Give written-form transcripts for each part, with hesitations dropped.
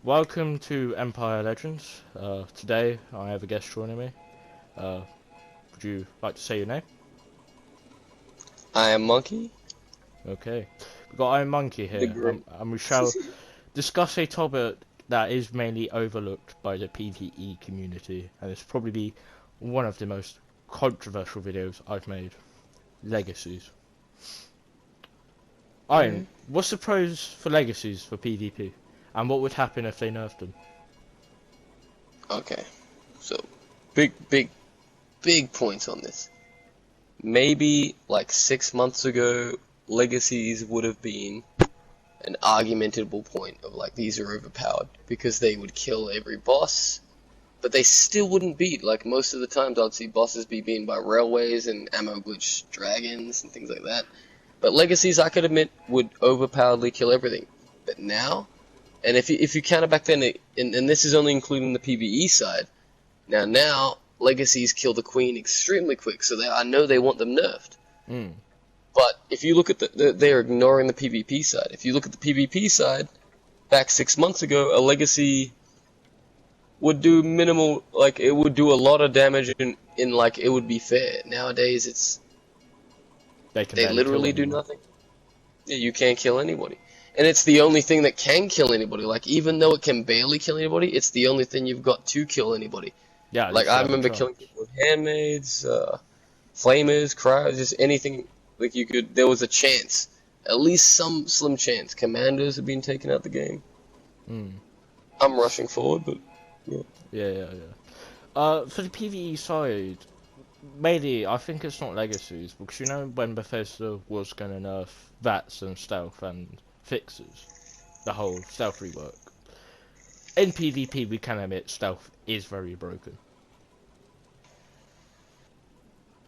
Welcome to Empire Legends. Today I have a guest joining me. Would you like to say your name? I am Monkey. Okay. We've got Iron Monkey The here, great. and we shall discuss a topic that is mainly overlooked by the PvE community, and it's probably one of the most controversial videos I've made. Legacies. Iron, what's the pros for legacies for PvP? And what would happen if they nerfed them? Okay, so big points on this. Maybe like 6 months ago, legacies would have been an argumentable point of like these are overpowered because they would kill every boss, but they still wouldn't beat. Like most of the times, I'd see bosses be beaten by railways and ammo glitch dragons and things like that. But legacies, I could admit, would overpoweredly kill everything. But now. And if you count it back then, and this is only including the PvE side, now legacies kill the queen extremely quick, so I know they want them nerfed. But if you look at they're ignoring the PvP side. If you look at the PvP side, back 6 months ago, a legacy would do minimal, like it would do a lot of damage in like it would be fair. Nowadays, they literally do nothing. Yeah, you can't kill anybody. And it's the only thing that can kill anybody. Like, even though it can barely kill anybody, it's the only thing you've got to kill anybody. Yeah. Like, I remember killing people with handmaids, flamers, cryos, just anything. Like, you could, there was a chance. At least some slim chance. Commanders have been taken out the game. I'm rushing forward, but, yeah. Yeah. For the PvE side, mainly, I think it's not legacies. Because you know when Bethesda was going to nerf VATS and stealth and fixes the whole stealth rework. In PvP, we can admit stealth is very broken.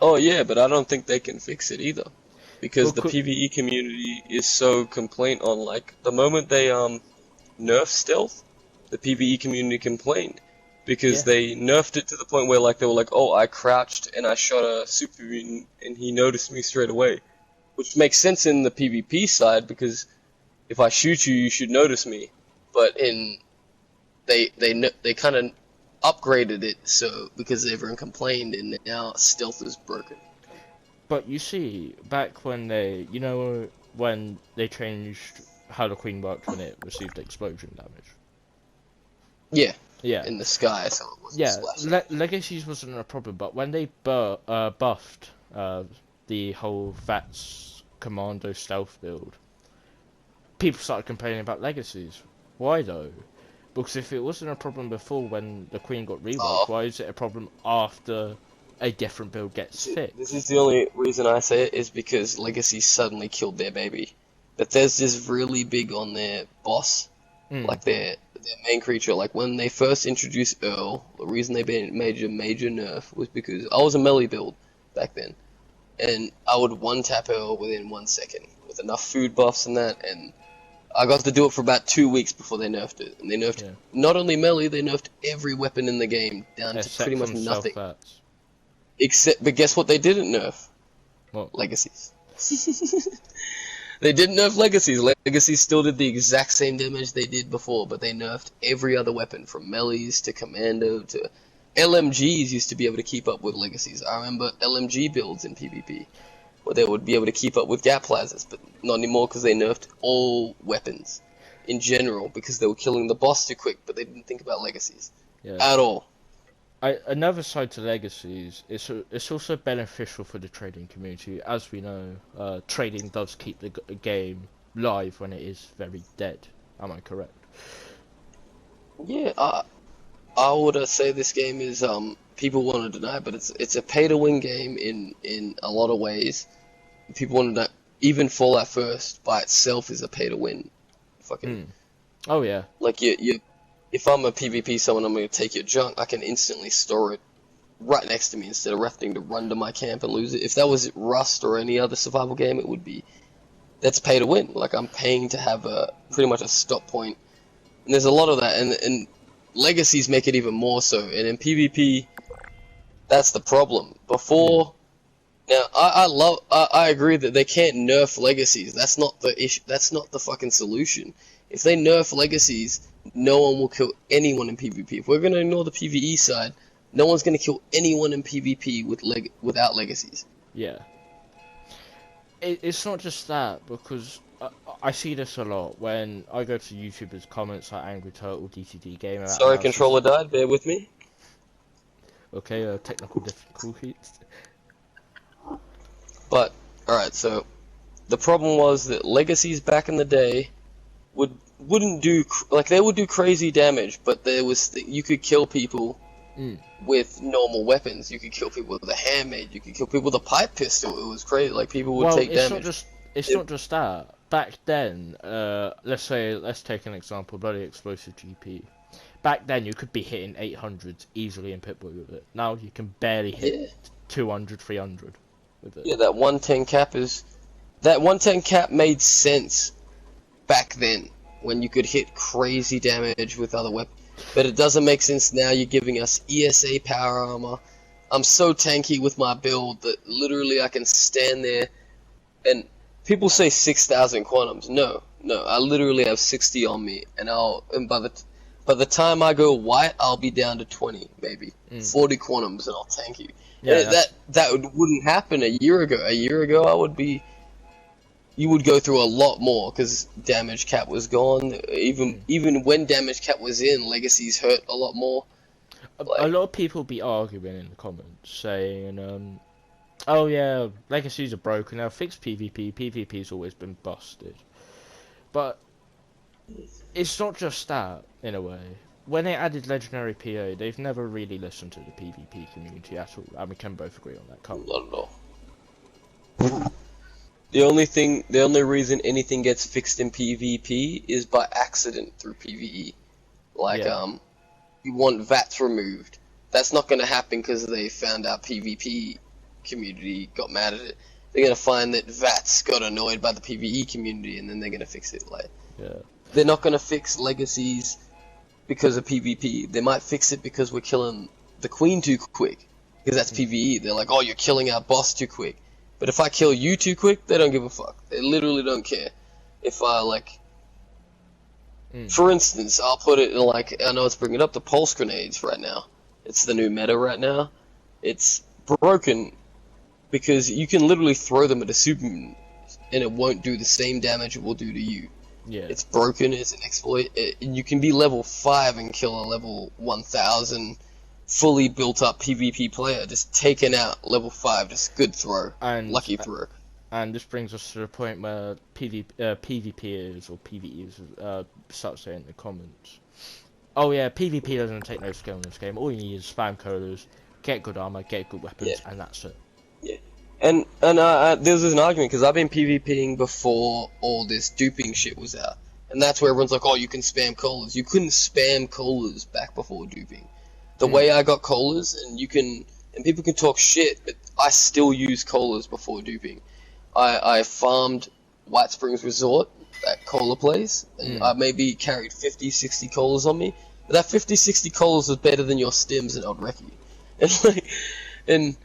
Oh yeah, but I don't think they can fix it either, because the PvE community is so complaint on, like, the moment they nerf stealth, the PvE community complained because they nerfed it to the point where like they were like, oh, I crouched and I shot a super mutant and he noticed me straight away, which makes sense in the PvP side because if I shoot you, you should notice me. But they kind of upgraded it so because everyone complained, and now stealth is broken. But you see, back when when they changed how the queen worked when it received explosion damage. Yeah. In the sky, so it wasn't Legacies wasn't a problem, but when they buffed the whole VATS commando stealth build, people started complaining about legacies. Why though? Because if it wasn't a problem before when the queen got reworked, why is it a problem after a different build gets fixed? This is the only reason I say it, is because legacies suddenly killed their baby. Bethesda's really big on their boss, like their main creature. Like when they first introduced Earl, the reason they made a major nerf was because I was a melee build back then, and I would one-tap Earl within 1 second with enough food buffs and that, and I got to do it for about 2 weeks before they nerfed it. And they nerfed not only melee, they nerfed every weapon in the game down to pretty much nothing. But guess what they didn't nerf? What? Legacies. They didn't nerf legacies. Legacies still did the exact same damage they did before, but they nerfed every other weapon, from melees to commando to LMGs used to be able to keep up with legacies. I remember LMG builds in PvP where they would be able to keep up with gap plazas, but not anymore because they nerfed all weapons in general because they were killing the boss too quick, but they didn't think about legacies at all. Another side to legacies, it's also beneficial for the trading community. As we know, trading does keep the game live when it is very dead. Am I correct? Yeah, I would say this game is people want to deny it, but it's a pay-to-win game in a lot of ways. People want to deny, even Fallout First by itself is a pay-to-win. Fucking. Oh yeah. Like if I'm a PvP someone, I'm gonna take your junk, I can instantly store it right next to me instead of having to run to my camp and lose it. If that was Rust or any other survival game, it would be. That's pay-to-win. Like, I'm paying to have pretty much a stop point, and there's a lot of that, and legacies make it even more so. And in PvP, that's the problem. Before, now I agree that they can't nerf legacies. That's not the issue. That's not the fucking solution. If they nerf legacies, no one will kill anyone in PvP. If we're gonna ignore the PvE side, no one's gonna kill anyone in PvP without legacies. Yeah. It's not just that, because I see this a lot when I go to YouTubers' comments like Angry Turtle, DTD Gamer. Sorry, controller died. Bear with me. Okay, technical difficulties. But alright, so the problem was that legacies back in the day wouldn't do like they would do crazy damage, but you could kill people with normal weapons. You could kill people with a handmade. You could kill people with a pipe pistol. It was crazy. Like people would take damage. It's not just that. Back then, let's take an example, bloody explosive GP. Back then, you could be hitting 800s easily in Pip-Boy with it. Now you can barely hit 200, 300 with it. Yeah, that 110 cap made sense back then when you could hit crazy damage with other weapons. But it doesn't make sense now. You're giving us ESA power armor. I'm so tanky with my build that literally I can stand there and people say 6,000 quantums. No, I literally have 60 on me, and by the time I go white, I'll be down to 20, maybe 40 quantums, and I'll tank you. Yeah, that wouldn't happen a year ago. A year ago, you would go through a lot more because damage cap was gone. Even when damage cap was in, legacies hurt a lot more. A lot of people be arguing in the comments saying, "Oh yeah, legacies are broken. They'll fix PvP. PvP's always been busted." But it's not just that, in a way. When they added Legendary PA, they've never really listened to the PvP community at all, and we can both agree on that. Not at all. The only reason anything gets fixed in PvP is by accident through PvE. Like, you want VATs removed. That's not going to happen because they found out PvP community got mad at it. They're going to find that VATs got annoyed by the PvE community, and then they're going to fix it. Like, they're not going to fix legacies because of PvP. They might fix it because we're killing the queen too quick, because that's PvE. They're like, oh, you're killing our boss too quick. But if I kill you too quick, they don't give a fuck. They literally don't care. If I, like... For instance, I'll put it in, like, I know it's bringing up the pulse grenades right now. It's the new meta right now. It's broken because you can literally throw them at a superman and it won't do the same damage it will do to you. Yeah. It's broken, it's an exploit. You can be level 5 and kill a level 1000 fully built up PvP player, just taken out level 5, just good throw, and lucky throw. And this brings us to the point where PvPers or PvEs start saying in the comments, oh yeah, PvP doesn't take no skill in this game, all you need is spam colas, get good armor, get good weapons, and that's it. Yeah. And there's an argument, because I've been PvPing before all this duping shit was out, and that's where everyone's like, oh, you can spam colas. You couldn't spam colas back before duping. The way I got colas, and people can talk shit, but I still use colas before duping. I farmed White Springs Resort, that cola place, and I maybe carried 50, 60 colas on me, but that 50, 60 colas was better than your stims, and I'd wreck you. And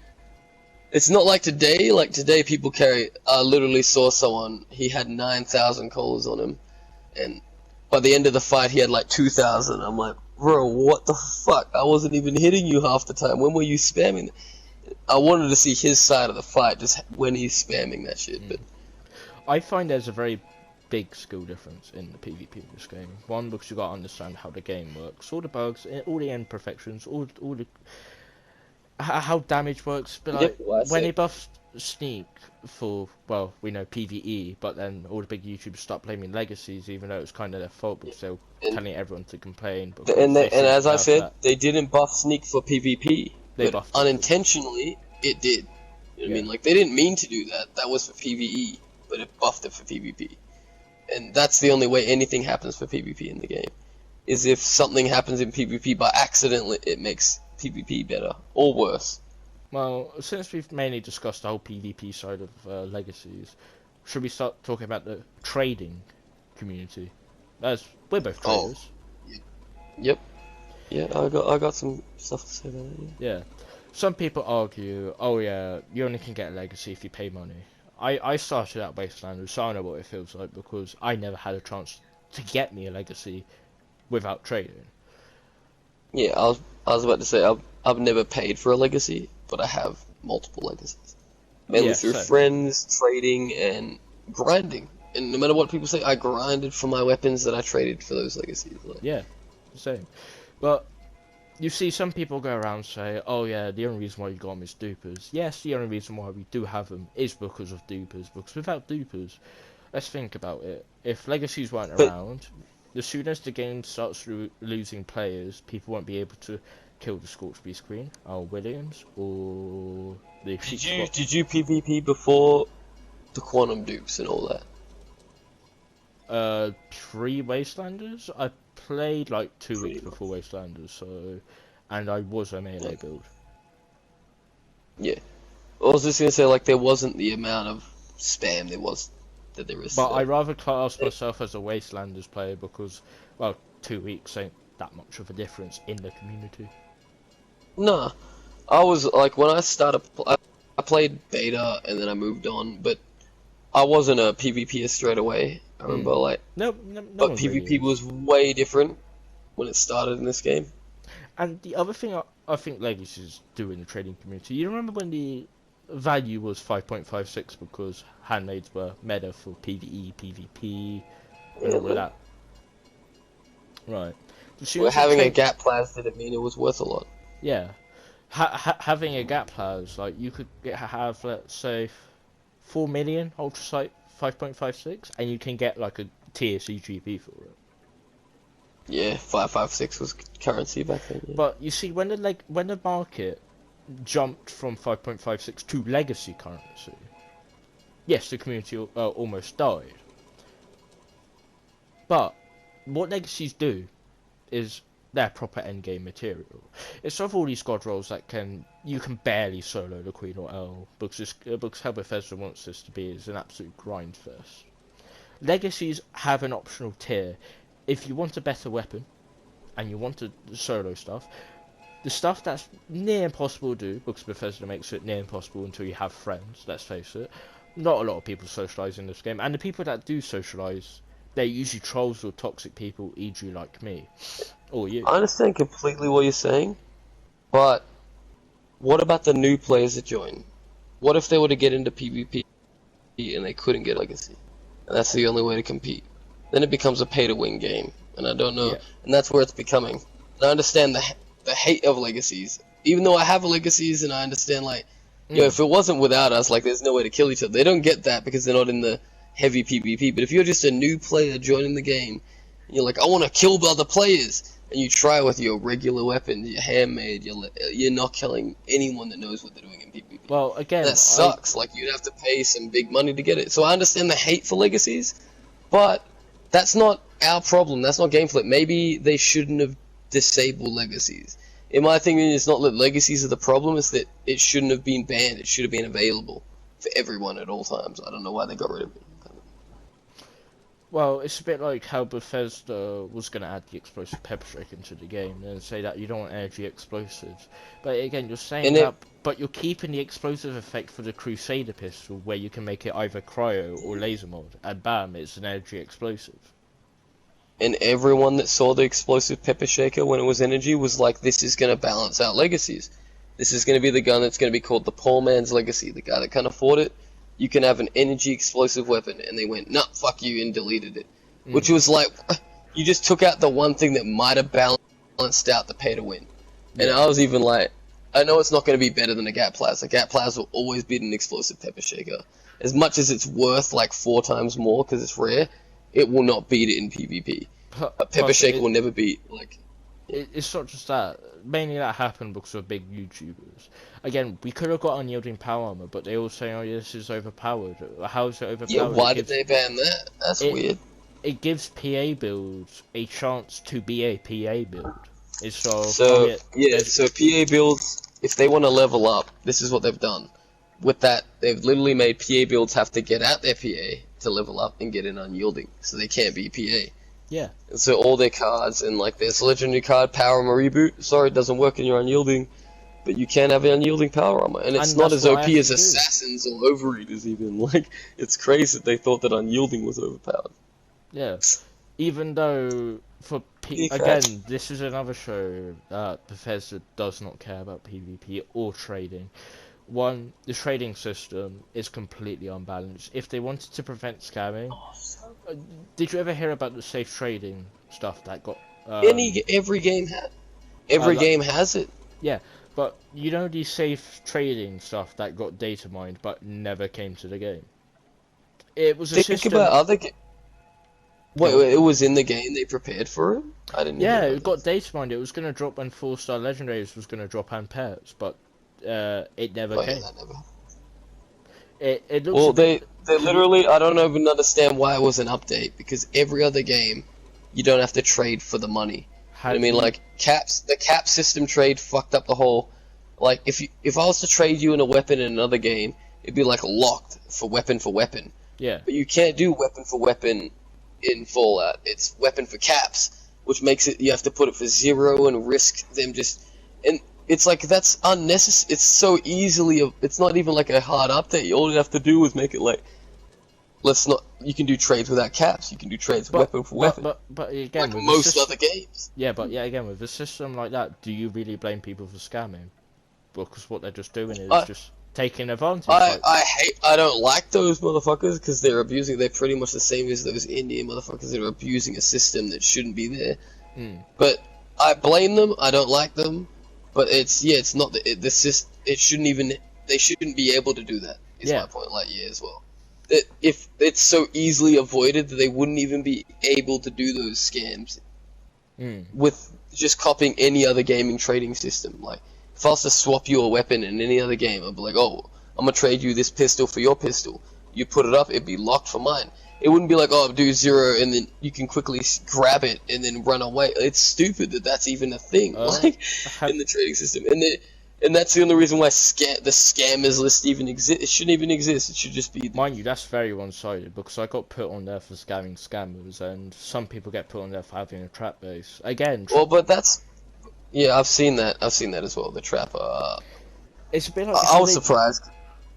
it's not like today. Like today, people carry. I literally saw someone. He had 9,000 colas on him, and by the end of the fight, he had like 2,000. I'm like, bro, what the fuck? I wasn't even hitting you half the time. When were you spamming? I wanted to see his side of the fight, just when he's spamming that shit. But I find there's a very big skill difference in the PvP in this game. One, because you gotta understand how the game works, all the bugs, all the imperfections, all the how damage works. But like when they buffed Sneak for, well, we know PvE, but then all the big YouTubers start blaming legacies, even though it was kind of their fault, because they were telling everyone to complain. And as I said, they didn't buff Sneak for PvP. They buffed unintentionally, it did. You know what I mean? Like, they didn't mean to do that. That was for PvE, but it buffed it for PvP. And that's the only way anything happens for PvP in the game. Is if something happens in PvP by accident, it makes PvP better or worse. Well, since we've mainly discussed the whole PvP side of legacies, should we start talking about the trading community? We're both traders. Yep. Yeah, I got some stuff to say about that. Yeah. Some people argue, oh yeah, you only can get a legacy if you pay money. I started out Wastelanders, so I know what it feels like, because I never had a chance to get me a legacy without trading. Yeah, I was about to say I've never paid for a legacy, but I have multiple legacies, mainly Yeah, through same. friends, trading, and grinding. And no matter what people say, I grinded for my weapons that I traded for those legacies. Like, Yeah, same. But you see some people go around and say, oh yeah, the only reason why you got them is dupers. Yes, the only reason why we do have them is because of dupers, because without dupers, let's think about it. If legacies weren't but around, as soon as the game starts losing players, people won't be able to kill the Scorch Beast Queen, or Williams, or the Sheep Squad. did you PvP before the Quantum Dukes and all that? 3 Wastelanders? I played like 2 Pretty weeks much. before Wastelanders, so... And I was a melee build. Yeah. I was just gonna say, like, there wasn't the amount of spam there is But I today. rather class myself as a Wastelanders player because, well, 2 weeks ain't that much of a difference in the community. Nah, I was like when I started, I played beta and then I moved on, but I wasn't a PvPer straight away. I remember like, No but one really PvP is. was way different when it started in this game. And the other thing I think legacies do in the trading community, you remember when the value was 5.56 because handmaids were meta for PvE, PvP, and all of that? Right. As soon Well, as you having a trade, gap plas didn't mean it was worth a lot. yeah, having a gap plas, like you could have, let's say, 4 million ultrasight 5.56, and you can get like a tier CGP for it. Yeah, 556 was currency back then. Yeah. But you see, when the market jumped from 5.56 to legacy currency, yes, the community almost died. But what legacies do is they're proper endgame material. It's of all these god rolls that you can barely solo the Queen or L because how Bethesda wants this to be is an absolute grind fest. Legacies have an optional tier. If you want a better weapon and you want to solo stuff, the stuff that's near impossible to do, because Bethesda makes it near impossible until you have friends, let's face it. Not a lot of people socialise in this game, and the people that do socialise, they're usually trolls or toxic people, e.g. like me. Or you. I understand completely what you're saying, but what about the new players that join? What if they were to get into PvP and they couldn't get legacy, and that's the only way to compete? Then it becomes a pay-to-win game, and I don't know, Yeah. and that's where it's becoming. And I understand the hate of legacies, even though I have legacies, and I understand like, yo, if it wasn't without us, like there's no way to kill each other. They don't get that because they're not in the heavy PvP. But if you're just a new player joining the game, and you're like, I want to kill other players, and you try with your regular weapon, your handmade, you're not killing anyone that knows what they're doing in PvP. Well, again, That sucks. Like you'd have to pay some big money to get it. So I understand the hate for legacies, but that's not our problem. That's not Gameflip. Maybe they shouldn't have disabled legacies. In my opinion, it's not that legacies are the problem. It's that it shouldn't have been banned. It should have been available for everyone at all times. I don't know why they got rid of it. Well, it's a bit like how Bethesda was going to add the explosive pepper shake into the game and say that you don't want energy explosives. But again, you're saying that, but you're keeping the explosive effect for the Crusader pistol where you can make it either cryo or laser mod, and bam, it's an energy explosive. And everyone that saw the explosive pepper shaker when it was energy was like, this is going to balance out legacies. This is going to be the gun that's going to be called the poor man's legacy. The guy that can't afford it, you can have an energy explosive weapon. And they went, nah, fuck you, and deleted it. Which was like, you just took out the one thing that might have balanced out the pay to win. And I was even like, I know it's not going to be better than a Gap Plas. A Gap Plas will always beat an explosive pepper shaker. As much as it's worth like 4 times more because it's rare, it will not beat it in PvP. A pepper shaker will never beat, like... It's not just that. Mainly that happened because of big YouTubers. Again, we could have got unyielding power armor, but they all say, oh, yeah, this is overpowered. How is it overpowered? Yeah, why did they ban that? That's weird. It gives PA builds a chance to be a PA build. So PA builds, if they want to level up, this is what they've done. With that, they've literally made PA builds have to get out their PA to level up and get an unyielding, so they can't be PA. Yeah. And so all their cards, and like there's a legendary card, Power Armor Reboot, sorry it doesn't work in your unyielding, but you can have an unyielding Power Armor, and it's not as OP as Assassins or Overeaters even, like, it's crazy that they thought that unyielding was overpowered. Yeah. even though again, this is another show that Bethesda does not care about PvP or trading. One, the trading system is completely unbalanced. If they wanted to prevent scamming, did you ever hear about the safe trading stuff that got? Every game has it. Yeah, but you know the safe trading stuff that got data mined but never came to the game. It was a Think system. about other. Wait, it was in the game. They prepared for it. I didn't. Yeah, Know it got data mined. It was gonna drop when 4-star legendaries was gonna drop and pairs, but it never came. Yeah, that never. It looks. Well, they literally. I don't even understand why it was an update, because every other game, you don't have to trade for the money. I mean, like the cap system trade fucked up the whole. Like, if I was to trade you in a weapon in another game, it'd be like locked for weapon for weapon. Yeah. But you can't do weapon for weapon in Fallout. It's weapon for caps, which makes it you have to put it for 0 and risk them just. And it's like that's unnecessary. It's so easily. It's not even like a hard update. All you have to do is make it like. Let's not. You can do trades without caps. You can do trades weapon for weapon. But again, like with most other games. Yeah, but again, with a system like that, do you really blame people for scamming? Because what they're just doing is just taking advantage. I don't like those motherfuckers because they're abusing. They're pretty much the same as those Indian motherfuckers that are abusing a system that shouldn't be there. But I blame them. I don't like them. But it's not it shouldn't even. They shouldn't be able to do that. Is my point. Like as well. That if it's so easily avoided that they wouldn't even be able to do those scams with just copying any other gaming trading system. Like, if I was to swap you a weapon in any other game, I'd be like, oh, I'm gonna trade you this pistol for your pistol. You put it up, it'd be locked for mine. It wouldn't be like, oh, do 0 and then you can quickly grab it and then run away. It's stupid that that's even a thing, like, in the trading system. And that's the only reason why the scammers list even exists. It shouldn't even exist. It should just be. Mind you, that's very one-sided because I got put on there for scamming scammers, and some people get put on there for having a trap base. Again. Well, but that's. Yeah, I've seen that. I've seen that as well. The trap. It's a bit like. I was surprised,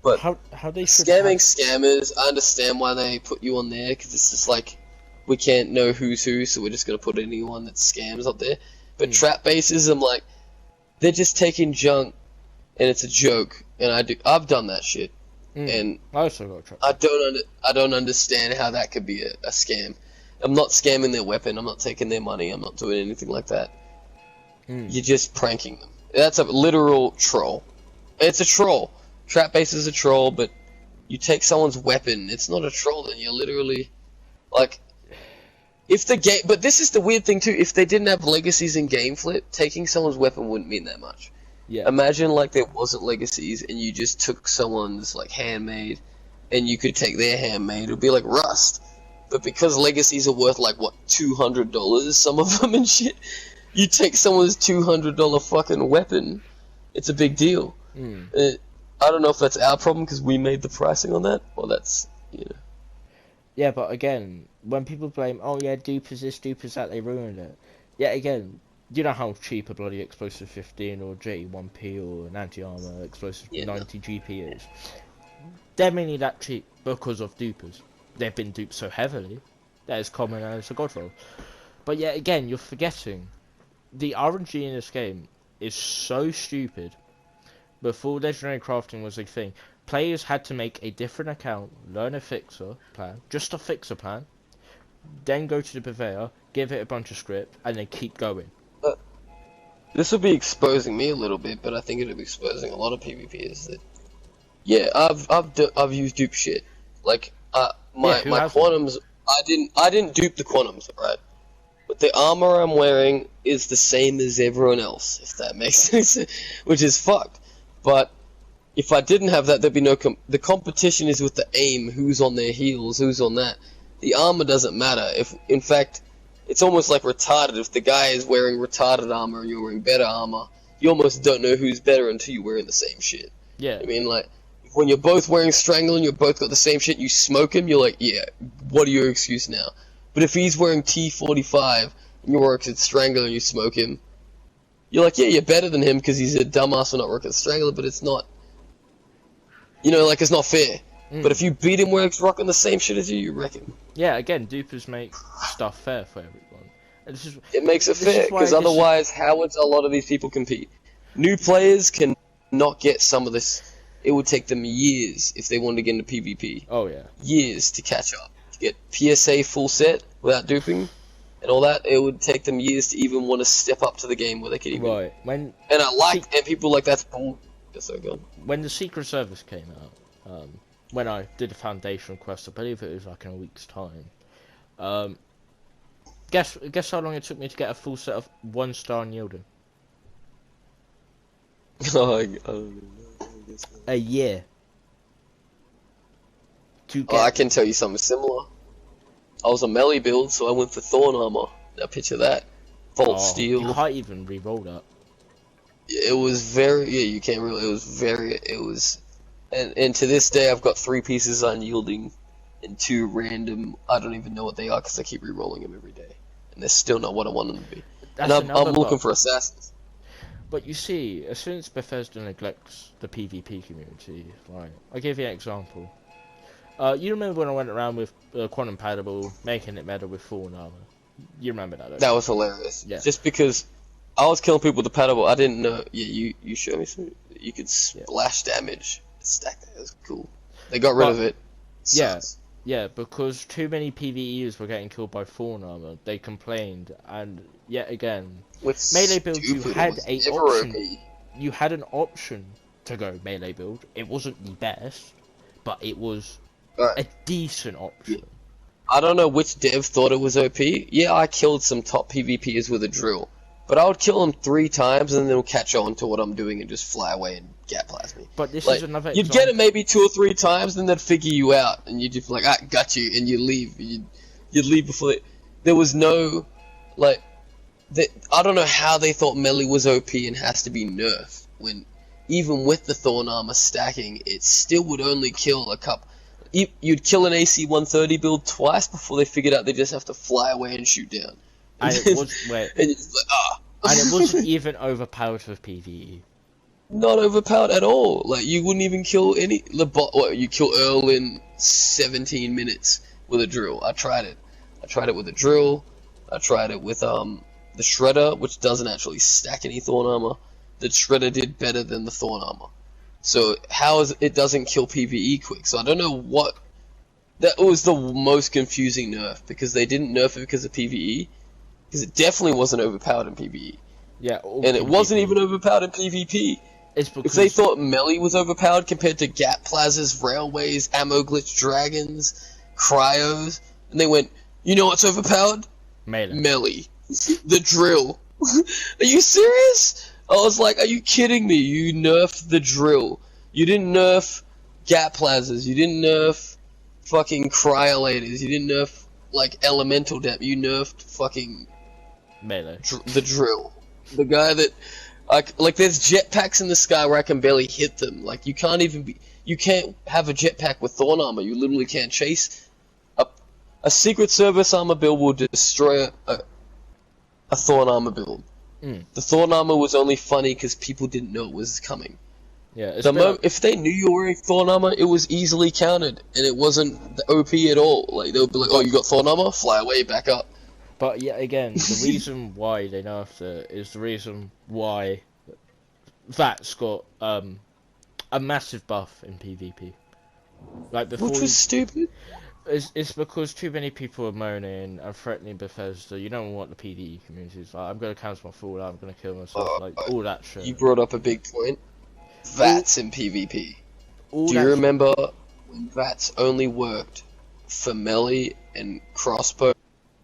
but how they scammers. I understand why they put you on there because it's just like we can't know who's who, so we're just gonna put anyone that scams up there. But trap bases, I'm like. They're just taking junk, and it's a joke. And I've done that shit, and I also got trapped. I don't understand how that could be a scam. I'm not scamming their weapon. I'm not taking their money. I'm not doing anything like that. You're just pranking them. That's a literal troll. It's a troll. Trap base is a troll, but you take someone's weapon. It's not a troll. Then you're literally like. If the game, but this is the weird thing too. If they didn't have legacies in game flip, taking someone's weapon wouldn't mean that much. Yeah. Imagine like there wasn't legacies and you just took someone's like handmade, and you could take their handmade. It'd be like Rust, but because legacies are worth like what $200, some of them and shit. You take someone's $200 fucking weapon, it's a big deal. I don't know if that's our problem because we made the pricing on that, or that's Yeah, but again, when people blame, oh yeah, dupers this, dupers that, they ruined it. Yeah, again, you know how cheap a bloody explosive 15 or J1P or an anti-armor explosive 90 GP is. They're mainly that cheap because of dupers. They've been duped so heavily that it's common as a god roll. But yet again, you're forgetting the RNG in this game is so stupid. Before legendary crafting was a thing, players had to make a different account, learn a fixer plan, just a fixer plan, then go to the purveyor, give it a bunch of script, and then keep going. This will be exposing me a little bit, but I think it'll be exposing a lot of PvPers that. Yeah, I've used dupe shit. Like my quantums, I didn't dupe the quantums, right? But the armor I'm wearing is the same as everyone else, if that makes any sense, which is fucked. But if I didn't have that, there'd be no the competition is with the aim, who's on their heels, who's on that. The armor doesn't matter. If in fact, it's almost like retarded. If the guy is wearing retarded armor and you're wearing better armor, you almost don't know who's better until you're wearing the same shit. Yeah. I mean, like, when you're both wearing Strangle and you're both got the same shit, you smoke him, you're like, yeah, what are your excuse now? But if he's wearing T45 and you're working Strangler and you smoke him, you're like, yeah, you're better than him because he's a dumbass for not working Strangler, but it's not, you know, like, it's not fair. But if you beat him where he's rocking the same shit as you wreck him. Yeah, again, dupers make stuff fair for everyone. And It makes it fair, because otherwise, how would a lot of these people compete? New players can not get some of this. It would take them years if they wanted to get into PvP. Oh yeah. Years to catch up. To get PSA full set without duping and all that, it would take them years to even want to step up to the game where they could even... Right. And people like that's bull. So good. When the Secret Service came out, when I did the Foundation quest, I believe it was like in a week's time. Guess how long it took me to get a full set of 1-star Yielding? I don't know. A year. I can tell you something similar. I was a melee build, so I went for Thorn Armor. Now picture that. Bolt Steel. You can't even re-roll that. It was very... Yeah, you can't really... It was very... It was... And to this day, I've got 3 pieces unyielding and 2 random... I don't even know what they are, because I keep re-rolling them every day. And they're still not what I want them to be. And I'm looking for assassins. But you see, as soon as Bethesda neglects the PvP community, right? I'll give you an example. You remember when I went around with Quantum Paddable, making it meta with Thorn Armor? You remember that, don't you? That was hilarious. Yeah. Just because I was killing people with the Paddable, I didn't know... Yeah, you showed me some... You could splash damage. Stack that. It was cool. They got rid of it. Sucks. Yeah, because too many PvEs were getting killed by Thorn Armor. They complained, and yet again, with melee builds, you had an option. You had an option to go melee build. It wasn't the best, but it was a decent option. Yeah. I don't know which dev thought it was OP. Yeah, I killed some top PvPers with a drill, but I would kill them 3 times, and then they'll catch on to what I'm doing and just fly away and gap blast me. But this is another You'd get it maybe 2 or 3 times, then they'd figure you out, and you'd just be like, "Ah, got you," and you'd leave. You'd leave before there was no, like, I don't know how they thought melee was OP and has to be nerfed, when even with the Thorn Armor stacking, it still would only kill a couple. You'd kill an AC 130 build twice before they figured out they just have to fly away and shoot down. And it was and it wasn't even overpowered with PvE. Not overpowered at all. Like, you wouldn't even kill any... you kill Earl in 17 minutes with a drill. I tried it. I tried it with a drill. I tried it with the Shredder, which doesn't actually stack any Thorn Armor. The Shredder did better than the Thorn Armor. So, how is it doesn't kill PvE quick? So, I don't know what... That was the most confusing nerf, because they didn't nerf it because of PvE. Because it definitely wasn't overpowered in PvE. Yeah, and it wasn't even overpowered in PvP. If they thought melee was overpowered compared to gap plazas, railways, ammo glitch dragons, cryos, and they went, you know what's overpowered? Melee. The drill. Are you serious? I was like, are you kidding me? You nerfed the drill. You didn't nerf gap plazas. You didn't nerf fucking cryolators. You didn't nerf, like, elemental depth. You nerfed fucking... melee. The drill. The guy that... Like, there's jetpacks in the sky where I can barely hit them. Like, you can't even be... You can't have a jetpack with Thorn Armor. You literally can't chase... A Secret Service armor build will destroy a Thorn Armor build. The Thorn Armor was only funny because people didn't know it was coming. Yeah, if they knew you were wearing Thorn Armor, it was easily countered. And it wasn't the OP at all. Like, they'll be like, oh, you got Thorn Armor? Fly away, back up. But yeah, again, the reason why they nerfed it is the reason why that's got a massive buff in PvP. Like before, which was stupid. It's because too many people are moaning and threatening Bethesda. You don't want the PvE community. It's like, I'm gonna cancel my Fallout, I'm gonna kill myself, like all that shit. You brought up a big point. VATS in PvP. Do you remember when VATS only worked for melee and crossbows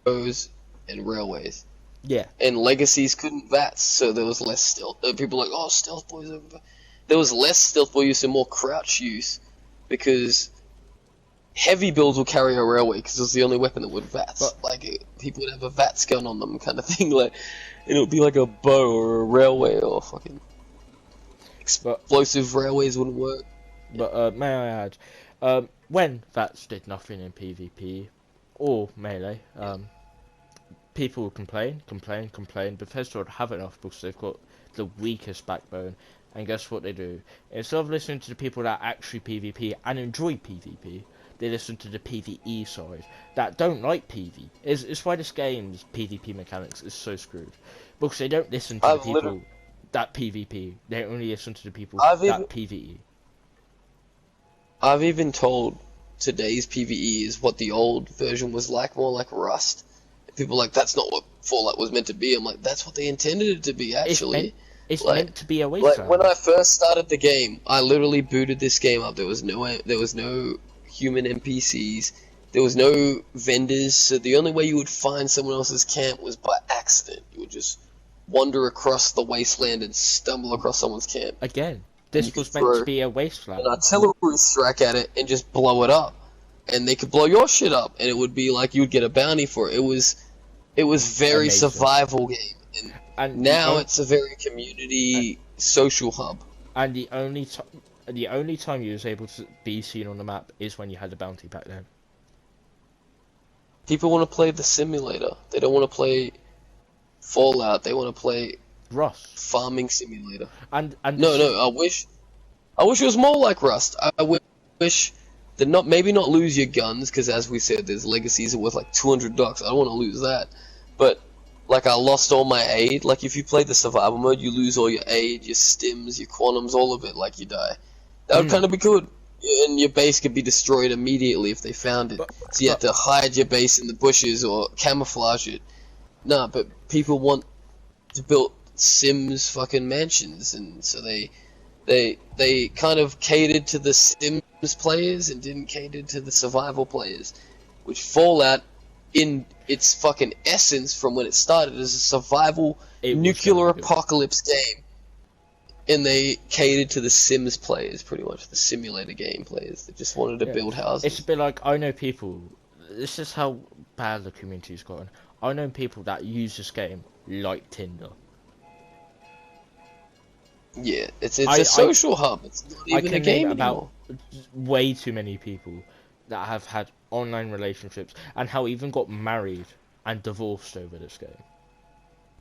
and railways? Yeah. And legacies couldn't VATS, so there was less stealth. People were like, oh, stealth boys over. There was less stealth boy use and more crouch use, because heavy builds will carry a railway because it was the only weapon that would VATS. People would have a VATS gun on them, kind of thing. Like, and it would be like a bow or a railway or fucking explosive railways wouldn't work. But may I add, when VATS did nothing in PvP or melee, people would complain. Bethesda would have enough because they've got the weakest backbone. And guess what they do? Instead of listening to the people that actually PvP and enjoy PvP, they listen to the PvE side that don't like PvP. It's why this game's PvP mechanics is so screwed. Because they don't listen to the people that PvP. They only listen to the people that PvE. I've even told today's PvE is what the old version was like, more like Rust. People are like, that's not what Fallout was meant to be. I'm like, that's what they intended it to be, actually. It's meant to be a wasteland. Like, when I first started the game, I literally booted this game up. There was no human NPCs. There was no vendors. So the only way you would find someone else's camp was by accident. You would just wander across the wasteland and stumble across someone's camp. Again, this was meant to be a wasteland. An artillery strike at it and just blow it up. And they could blow your shit up, and it would be like you would get a bounty for it. It was very amazing. Survival game. And now it's a very community social hub. And the only time you was able to be seen on the map is when you had the bounty back then. People want to play the simulator. They don't want to play Fallout. They want to play Rust. Farming simulator. And no, I wish it was more like Rust. I wish that maybe not lose your guns, because as we said, there's legacies are worth like $200. I don't want to lose that. But like, I lost all my aid. Like, if you play the survival mode, you lose all your aid, your stims, your quantums, all of it. Like, you die. That would kind of be good. And your base could be destroyed immediately if they found it. So you have to hide your base in the bushes or camouflage it. Nah, but people want to build Sims fucking mansions, and so they kind of catered to the Sims players and didn't cater to the survival players. Which Fallout, in its fucking essence from when it started, is a survival nuclear apocalypse game. And they catered to the Sims players, pretty much, the simulator game players that just wanted to build houses. It's a bit like, I know people, this is how bad the community's gotten. I know people that use this game like Tinder. Yeah, it's a social hub. It's not even a game anymore. Way too many people that have had online relationships and how even got married and divorced over this game.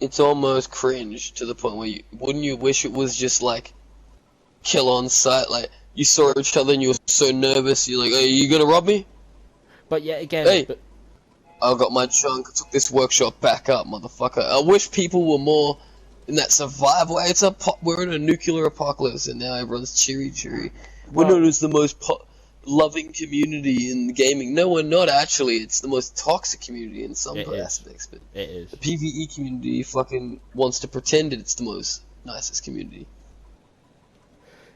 It's almost cringe to the point where wouldn't you wish it was just like kill on sight? Like, you saw each other and you were so nervous, you're like, hey, you gonna rob me? But yet again, hey, I got my junk, I took this workshop back up, motherfucker. I wish people were more in that survival. We're in a nuclear apocalypse and now everyone's cheery. We're known as the most loving community in gaming. No, we're not actually. It's the most toxic community in some aspects. But it is. The PvE community fucking wants to pretend it's the most nicest community.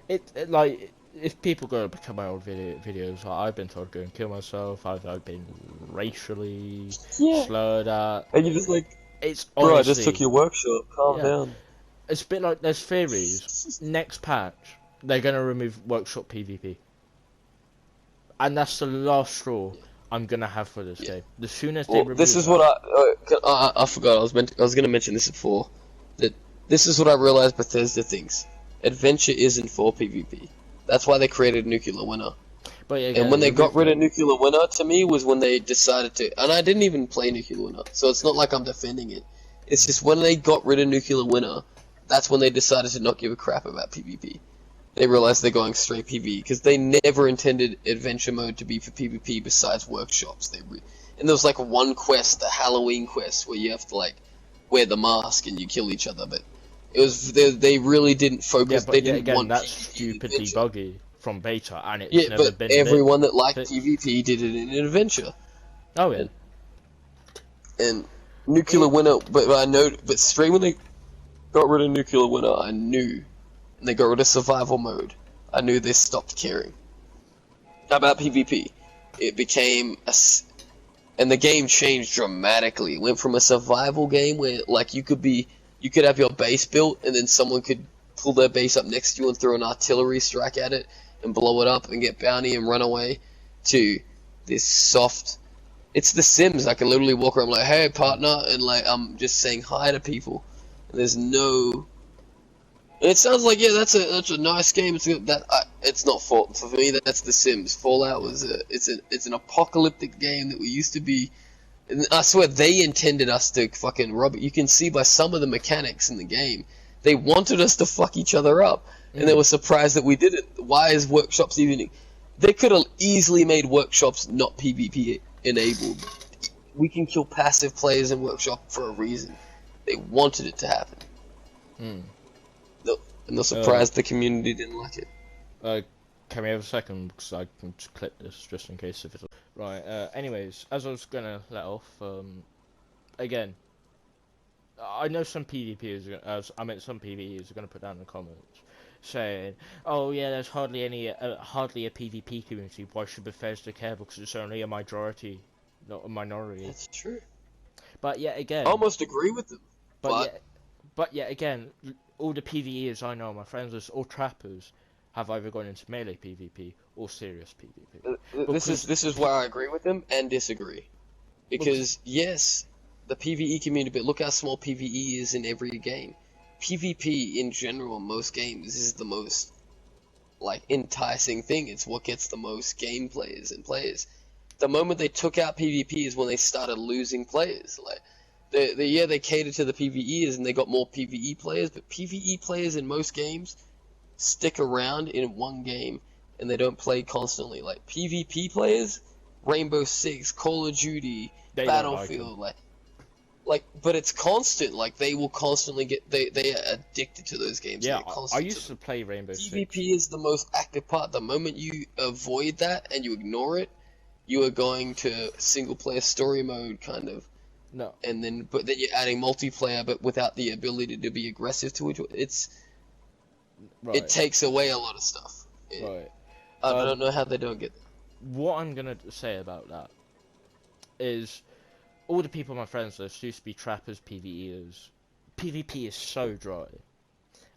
It like, if people go and become my old videos, like, I've been told to go and kill myself. I've been racially slurred at. And you're just like, it's bro, honestly, I just took your workshop. Calm down. It's a bit like, there's theories. Next patch, they're gonna remove workshop PvP. And that's the last straw I'm gonna have for this game. The soonest they remove this is what I forgot. I was gonna mention this before. That this is what I realized Bethesda thinks. Adventure isn't for PvP. That's why they created Nuclear Winter. But and when they got rid of Nuclear Winter, to me, was when they decided to. And I didn't even play Nuclear Winter, so it's not like I'm defending it. It's just when they got rid of Nuclear Winter, that's when they decided to not give a crap about PvP. They realized they're going straight PvE, because they never intended adventure mode to be for PvP besides workshops. And there was like one quest, the Halloween quest, where you have to like wear the mask and you kill each other, but it was they really didn't focus. But they didn't want that's PvP stupidly adventure. buggy from beta, and it's never but been. Everyone that liked PvP did it in an adventure. Oh yeah. And Nuclear Winter, but straight when they got rid of Nuclear Winter, I knew. And they got rid of survival mode, I knew they stopped caring about PvP. It became and the game changed dramatically. It went from a survival game where like you could have your base built and then someone could pull their base up next to you and throw an artillery strike at it and blow it up and get bounty and run away, to this soft. It's The Sims. I can literally walk around like, hey partner, and like I'm just saying hi to people. And there's no. And it sounds like that's a nice game. It's not for me. That's The Sims. Fallout was it's an apocalyptic game that we used to be. And I swear they intended us to fucking rob it. You can see by some of the mechanics in the game, they wanted us to fuck each other up. and they were surprised that we did it. Why is workshops even? They could have easily made workshops not PvP enabled. We can kill passive players in workshop for a reason. They wanted it to happen. Mm. And they're surprised the community didn't like it. Can we have a second, because I can just clip this just in case if it's right. Anyways, as I was gonna let off, again, I know some PvPers, some PvEs are gonna put down in the comments saying, "Oh yeah, there's hardly a PvP community. Why should Bethesda care? Because it's only a majority, not a minority." That's true. But yet again, I almost agree with them. But yet again, all the PvEs I know, my friends, all trappers, have either gone into melee PvP or serious PvP. This is where I agree with them and disagree. Because yes, the PvE community, but look how small PvE is in every game. PvP in general, in most games, is the most enticing thing. It's what gets the most game players and players. The moment they took out PvP is when they started losing players. They catered to the PvEs and they got more PvE players, but PvE players in most games stick around in one game and they don't play constantly. Like PvP players, Rainbow Six, Call of Duty, Battlefield, but it's constant. Like they will constantly they are addicted to those games. Yeah, I used to play Rainbow Six. PvP is the most active part. The moment you avoid that and you ignore it, you are going to single player story mode kind of. No. And then you're adding multiplayer, but without the ability to be aggressive to it. It takes away a lot of stuff. Right. I don't know how they don't get that. What I'm gonna say about that is, all the people my friends list used to be trappers, PvEers. PvP is so dry.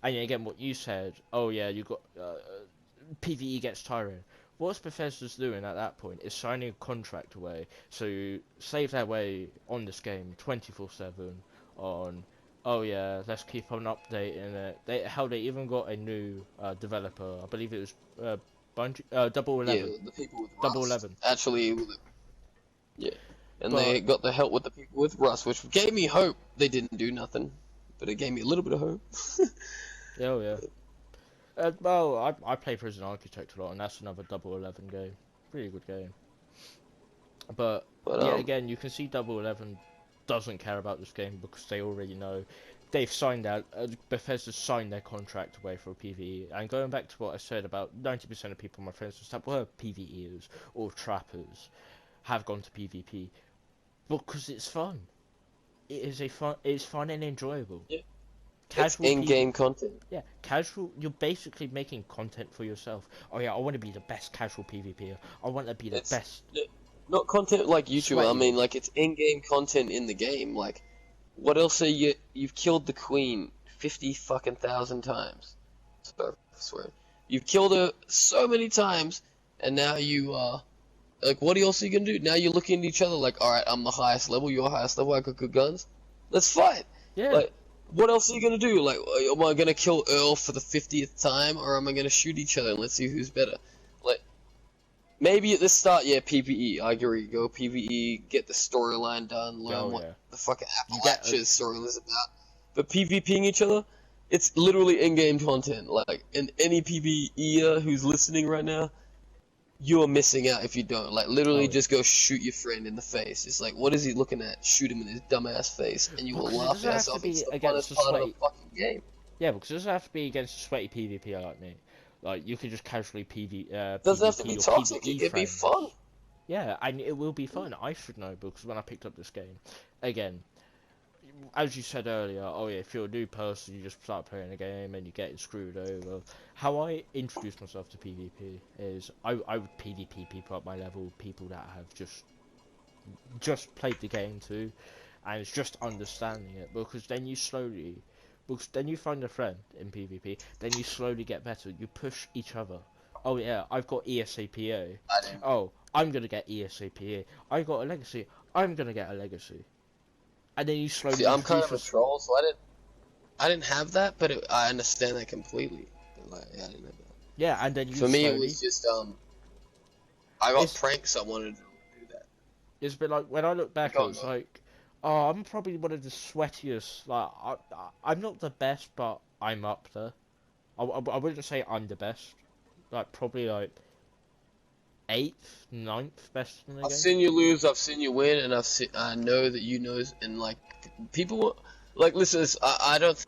And again, what you said, oh yeah, you got PvE gets tiring. What Bethesda's doing at that point is signing a contract away, so save their way on this game 24/7 on, oh yeah, let's keep on updating it. They even got a new developer. I believe it was Double 11. Yeah, the people with Rust. Double 11. Actually, yeah. And they got the help with the people with Rust, which gave me hope. They didn't do nothing, but it gave me a little bit of hope. Oh yeah. Well, I play Prison Architect a lot, and that's another Double 11 game. Really good game. But yeah, again, you can see Double 11 doesn't care about this game because they already know they've signed out. Bethesda's signed their contract away for a PvE. And going back to what I said about 90% of people, my friends, that were PvEers or trappers, have gone to PvP because it's fun. It's fun and enjoyable. Yeah. Casual it's in-game content. Yeah, casual. You're basically making content for yourself. Oh yeah, I want to be the best casual PvPer. I want to be the best. Not content like YouTube. I mean, it's in-game content in the game. Like, what else are you? You've killed the Queen 50,000 times. I swear, you've killed her so many times, and now you what else are you gonna do? Now you're looking at each other like, all right, I'm the highest level. You're highest level. I got good guns. Let's fight. Yeah. What else are you gonna do? Am I gonna kill Earl for the 50th time, or am I gonna shoot each other and let's see who's better? Maybe at the start, yeah, PvE. I agree. Go PvE, get the storyline done, learn what the fucking Appalachia's story is about. But PvPing each other, it's literally in-game content. And any PvEer who's listening right now, you're missing out if you don't. Literally just go shoot your friend in the face. It's what is he looking at? Shoot him in his dumbass face, and you will laugh at yourself. It's the funnest part of the fucking game. Yeah, because it doesn't have to be against a sweaty PvPer like me. You could just casually doesn't have to be toxic. PvE it can be fun. Yeah, and it will be fun. I should know because when I picked up this game, again, as you said earlier, oh yeah, if you're a new person, you just start playing a game and you get screwed over. How I introduced myself to PvP is I would PvP people at my level, people that have just played the game too, and it's just understanding it, because then you find a friend in PvP, then you slowly get better, you push each other. Oh yeah, I've got ESAPA. Oh, I'm gonna get ESAPA. I got a legacy. I'm gonna get a legacy. And then you slowly. See, I'm kind of a troll, so I didn't have that, but I understand that completely. Yeah, I didn't have that. Yeah, and then for me, it was just I got pranked, so I wanted to do that. It's been when I look back, it's oh, I'm probably one of the sweatiest. I'm not the best, but I'm up there. I wouldn't say I'm the best. Like probably like 8th, 9th best in the I've game. seen you lose, I've seen you win, and I know that you know, and like people, like listeners, I don't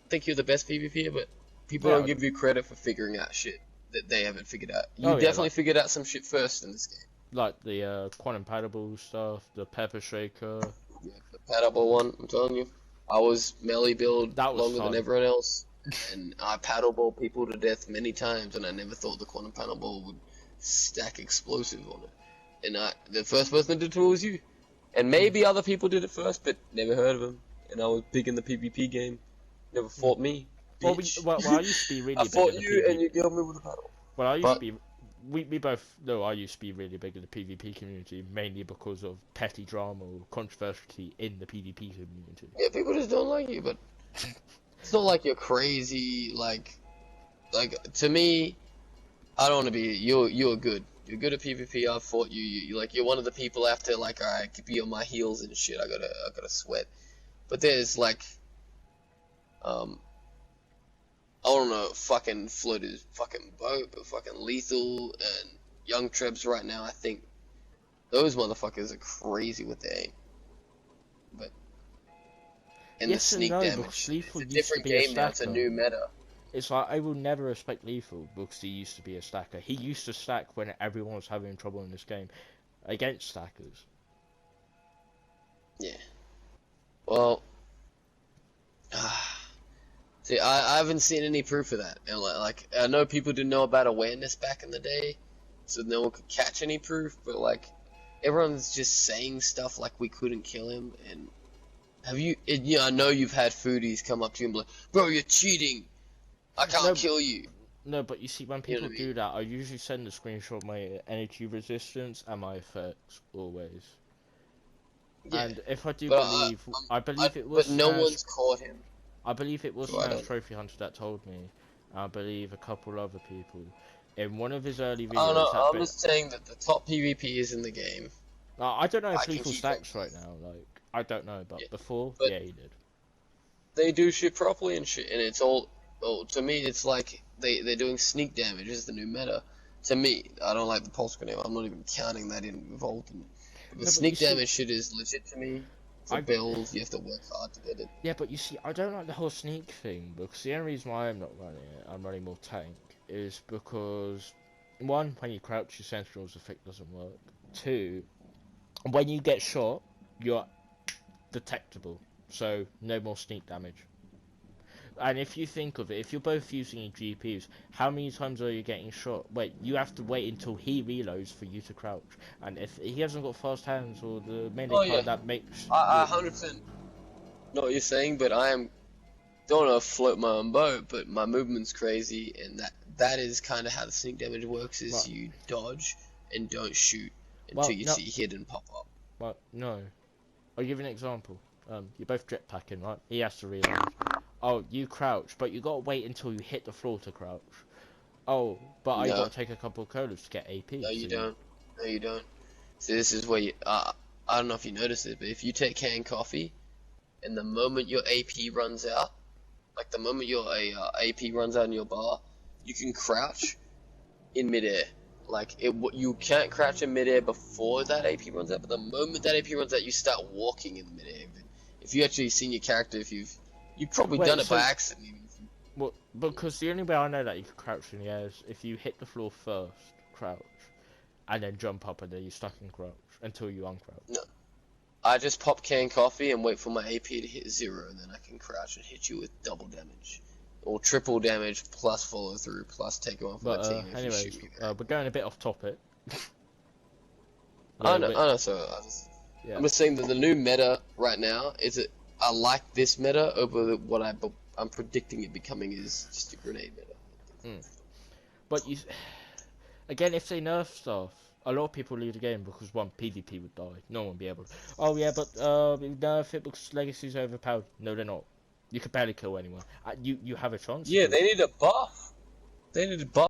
think you're the best PvPer, but people Yeah. don't give you credit for figuring out shit that they haven't figured out. You Oh, yeah, definitely like- figured out some shit first in this game. Like the quantum paddle stuff, the pepper shaker. Yeah, the paddleball one, I'm telling you, I was melee build That was longer than fun. everyone else, and I paddleball people to death many times, and I never thought the quantum paddleball would stack explosives on it. And the first person that did it was you. And maybe other people did it first, but never heard of him. And I was big in the PvP game. Never fought me. Bitch. Well, I used to be really I big fought in the you PvP. and you killed me with a paddle. Well, I used But- to be. We both know I used to be really big in the PvP community, mainly because of petty drama or controversy in the PvP community. Yeah, people just don't like you, but it's not like you're crazy. Like to me, I don't want to be. You're good. You're good at PvP. I've fought you. You're one of the people after like I could be on my heels and shit. I gotta sweat. But there's like, I don't know, fucking float his fucking boat, but fucking lethal and young Trebs right now. I think those motherfuckers are crazy with their aim. But and Yes the and sneak no, damage. because lethal It's a used to different be a game now. It's a stacker. new meta. It's like I will never respect Lethal because he used to be a stacker. He used to stack when everyone was having trouble in this game against stackers. Yeah. Well, see, I haven't seen any proof of that. And like, I know people didn't know about awareness back in the day, so no one could catch any proof. But like, everyone's just saying stuff like we couldn't kill him. And have you? You know, I know you've had foodies come up to you and be like, "Bro, you're cheating. I can't No, kill you." No, but you see, when You people know what I do that, I usually send a screenshot of my energy resistance and my effects always. Yeah. And if I do But believe, I believe it was. But no Snash- one's caught him. I believe it was So I Snash don't- Trophy Hunter that told me. I believe a couple other people. In one of his early I videos, don't know. that I'm bit- just saying that the top PvP is in the game. I don't know I if can Lethal keep stacks up. right now. Like I don't know, but Yeah, before, but- yeah, he did. They do shit properly and shit, and it's all. Oh, to me, it's like they're doing sneak damage. Is the new meta. To me, I don't like the pulse grenade. I'm not even counting that in involved in it. The but sneak you see- damage shit is legit to me. It's a build. You have to work hard to get it. Yeah, but you see, I don't like the whole sneak thing because the only reason why I'm not running it, I'm running more tank, is because one, when you crouch, your sentinel's effect doesn't work. Two, when you get shot, you're detectable, so no more sneak damage. And if you think of it, if you're both using your GPUs, how many times are you getting shot? Wait, you have to wait until he reloads for you to crouch. And if he hasn't got fast hands or the melee Oh, card yeah. that makes... I 100% know what you're saying, but I am don't want to float my own boat, but my movement's crazy, and that is kind of how the sneak damage works. Is Right. you dodge and don't shoot until Well, you no. see hidden pop up. Well, no. I'll give you an example. You're both jetpacking, right? He has to reload. Oh, you crouch, but you gotta wait until you hit the floor to crouch. Oh, but I No. gotta take a couple of colas to get AP. No, you so- don't. No, you don't. So this is where you. I don't know if you noticed it, but if you take canned coffee, and the moment your AP runs out, like the moment your AP runs out in your bar, you can crouch in midair. Like you can't crouch in midair before that AP runs out, but the moment that AP runs out, you start walking in midair. If you actually seen your character, if you've probably Wait, done it so- by accident. Well, because the only way I know that you can crouch in the air is if you hit the floor first, crouch, and then jump up, and then you're stuck in crouch until you uncrouch. I just pop canned coffee and wait for my AP to hit 0, and then I can crouch and hit you with double damage. Or triple damage, plus follow through, plus take one for But my team if you shoot anyways, me. we're going a bit off topic. I Yeah, know, so yeah. I'm just saying that the new meta right now is I like this meta over what I'm predicting it becoming is just a grenade meta. But you, again, if they nerf stuff, a lot of people leave the game because one, PvP would die. No one would be able to. Oh yeah, but we nerf it because legacy's overpowered. No, they're not. You can barely kill anyone. You have a chance. Yeah, they need a buff. They need a buff.